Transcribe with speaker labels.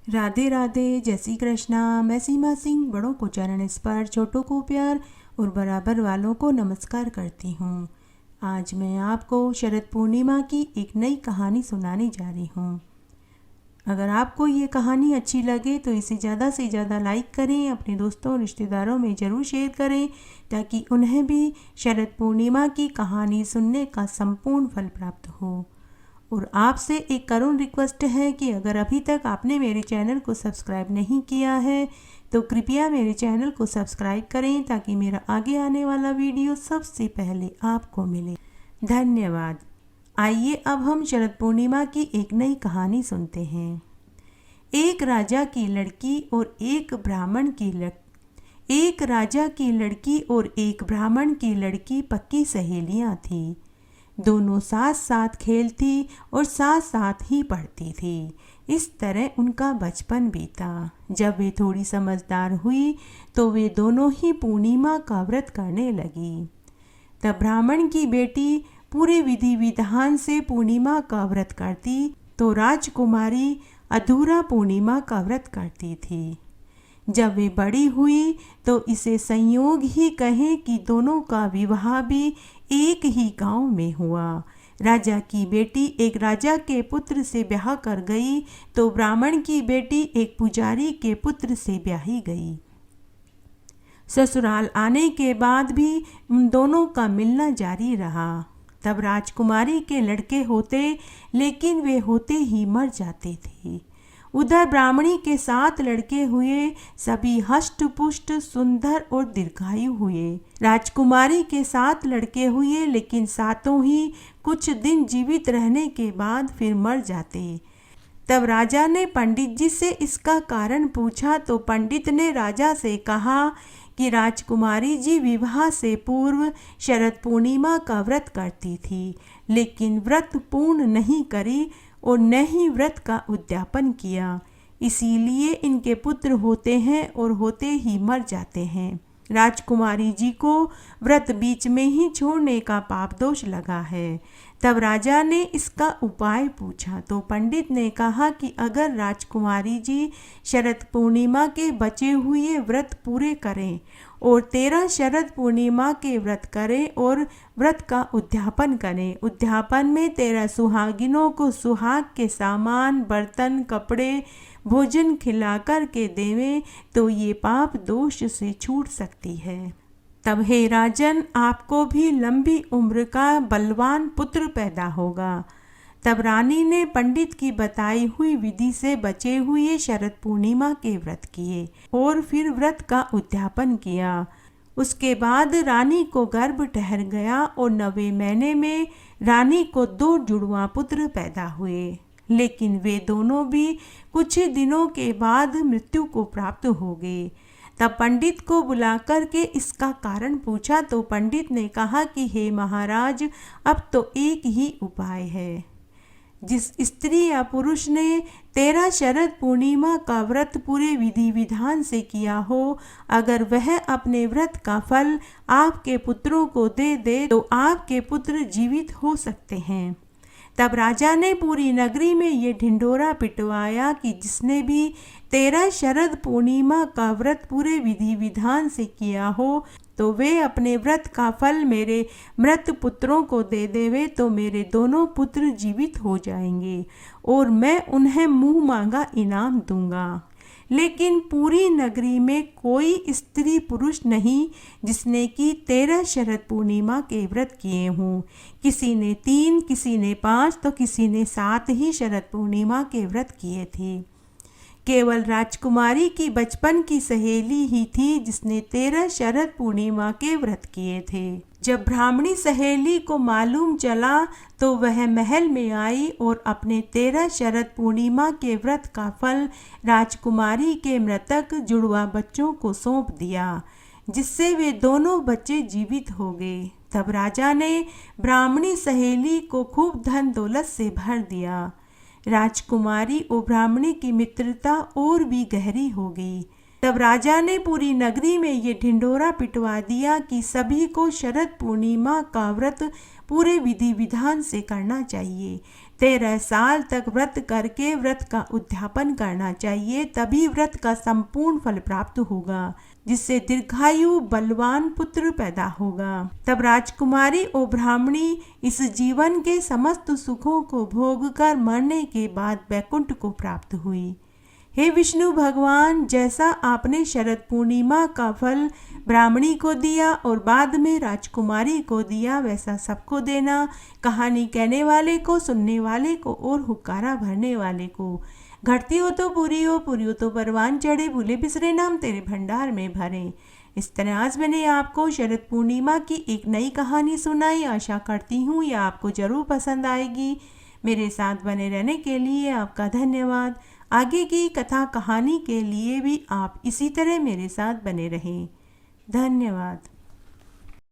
Speaker 1: राधे राधे, जय श्री कृष्णा। मैं सीमा सिंह बड़ों को चरण स्पर्श, छोटों को प्यार और बराबर वालों को नमस्कार करती हूँ। आज मैं आपको शरद पूर्णिमा की एक नई कहानी सुनाने जा रही हूँ। अगर आपको ये कहानी अच्छी लगे तो इसे ज़्यादा से ज़्यादा लाइक करें, अपने दोस्तों और रिश्तेदारों में ज़रूर शेयर करें ताकि उन्हें भी शरद पूर्णिमा की कहानी सुनने का संपूर्ण फल प्राप्त हो। और आपसे एक करुण रिक्वेस्ट है कि अगर अभी तक आपने मेरे चैनल को सब्सक्राइब नहीं किया है तो कृपया मेरे चैनल को सब्सक्राइब करें ताकि मेरा आगे आने वाला वीडियो सबसे पहले आपको मिले। धन्यवाद। आइए अब हम शरद पूर्णिमा की एक नई कहानी सुनते हैं। एक राजा की लड़की और एक ब्राह्मण की एक राजा की लड़की और एक ब्राह्मण की लड़की पक्की सहेलियां थीं। दोनों साथ साथ खेलती और साथ साथ ही पढ़ती थी। इस तरह उनका बचपन बीता। जब वे थोड़ी समझदार हुई तो वे दोनों ही पूर्णिमा का व्रत करने लगी। तब ब्राह्मण की बेटी पूरे विधि विधान से पूर्णिमा का व्रत करती तो राजकुमारी अधूरा पूर्णिमा का व्रत करती थी। जब वे बड़ी हुई तो इसे संयोग ही कहें कि दोनों का विवाह भी एक ही गांव में हुआ। राजा की बेटी एक राजा के पुत्र से ब्याह कर गई तो ब्राह्मण की बेटी एक पुजारी के पुत्र से ब्याही गई। ससुराल आने के बाद भी उन दोनों का मिलना जारी रहा। तब राजकुमारी के लड़के होते लेकिन वे होते ही मर जाते थे। उधर ब्राह्मणी के 7 लड़के हुए, सभी हष्ट पुष्ट सुंदर और दीर्घायु हुए। राजकुमारी के 7 लड़के हुए लेकिन सातों ही कुछ दिन जीवित रहने के बाद फिर मर जाते। तब राजा ने पंडित जी से इसका कारण पूछा तो पंडित ने राजा से कहा कि राजकुमारी जी विवाह से पूर्व शरद पूर्णिमा का व्रत करती थी लेकिन व्रत पूर्ण नहीं करी और न ही व्रत का उद्यापन किया, इसीलिए इनके पुत्र होते हैं और होते ही मर जाते हैं। राजकुमारी जी को व्रत बीच में ही छोड़ने का पाप दोष लगा है। तब राजा ने इसका उपाय पूछा तो पंडित ने कहा कि अगर राजकुमारी जी शरद पूर्णिमा के बचे हुए व्रत पूरे करें और 13 शरद पूर्णिमा के व्रत करें और व्रत का उद्यापन करें। उद्यापन में 13 सुहागिनों को सुहाग के सामान, बर्तन, कपड़े, भोजन खिलाकर के देवें तो ये पाप दोष से छूट सकती है। तब हे राजन, आपको भी लंबी उम्र का बलवान पुत्र पैदा होगा। तब रानी ने पंडित की बताई हुई विधि से बचे हुए शरद पूर्णिमा के व्रत किए और फिर व्रत का उद्यापन किया। उसके बाद रानी को गर्भ ठहर गया और 9वें महीने में रानी को 2 जुड़वा पुत्र पैदा हुए, लेकिन वे दोनों भी कुछ दिनों के बाद मृत्यु को प्राप्त हो गए। तब पंडित को बुलाकर के इसका कारण पूछा तो पंडित ने कहा कि हे महाराज, अब तो एक ही उपाय है। जिस स्त्री या पुरुष ने 13 शरद पूर्णिमा का व्रत पूरे विधि विधान से किया हो, अगर वह अपने व्रत का फल आपके पुत्रों को दे दे तो आपके पुत्र जीवित हो सकते हैं। तब राजा ने पूरी नगरी में ये ढिंढोरा पिटवाया कि जिसने भी 13 शरद पूर्णिमा का व्रत पूरे विधि विधान से किया हो तो वे अपने व्रत का फल मेरे मृत पुत्रों को दे देवे तो मेरे दोनों पुत्र जीवित हो जाएंगे और मैं उन्हें मुंह मांगा इनाम दूंगा। लेकिन पूरी नगरी में कोई स्त्री पुरुष नहीं जिसने कि 13 शरद पूर्णिमा के व्रत किए हों। किसी ने 3, किसी ने 5 तो किसी ने 7 ही शरद पूर्णिमा के व्रत किए थे। केवल राजकुमारी की बचपन की सहेली ही थी जिसने 13 शरद पूर्णिमा के व्रत किए थे। जब ब्राह्मणी सहेली को मालूम चला तो वह महल में आई और अपने 13 शरद पूर्णिमा के व्रत का फल राजकुमारी के मृतक जुड़वा बच्चों को सौंप दिया, जिससे वे दोनों बच्चे जीवित हो गए। तब राजा ने ब्राह्मणी सहेली को खूब धन दौलत से भर दिया। राजकुमारी और ब्राह्मणी की मित्रता और भी गहरी हो गई। तब राजा ने पूरी नगरी में ये ढिंढोरा पिटवा दिया कि सभी को शरद पूर्णिमा का व्रत पूरे विधि विधान से करना चाहिए, 13 साल तक व्रत करके व्रत का उद्यापन करना चाहिए, तभी व्रत का संपूर्ण फल प्राप्त होगा, जिससे दीर्घायु बलवान पुत्र पैदा होगा। तब राजकुमारी और ब्राह्मणी इस जीवन के समस्त सुखों को भोग कर मरने के बाद वैकुंठ को प्राप्त हुई। हे विष्णु भगवान, जैसा आपने शरद पूर्णिमा का फल ब्राह्मणी को दिया और बाद में राजकुमारी को दिया, वैसा सबको देना। कहानी कहने वाले को, सुनने वाले को और हुक्कारा भरने वाले को। घटती हो तो पूरी हो, पूरी हो तो परवान चढ़े, भूले बिसरे नाम तेरे भंडार में भरे। इस तरह आज मैंने आपको शरद पूर्णिमा की एक नई कहानी सुनाई। आशा करती हूँ यह आपको ज़रूर पसंद आएगी। मेरे साथ बने रहने के लिए आपका धन्यवाद। आगे की कथा कहानी के लिए भी आप इसी तरह मेरे साथ बने रहें। धन्यवाद।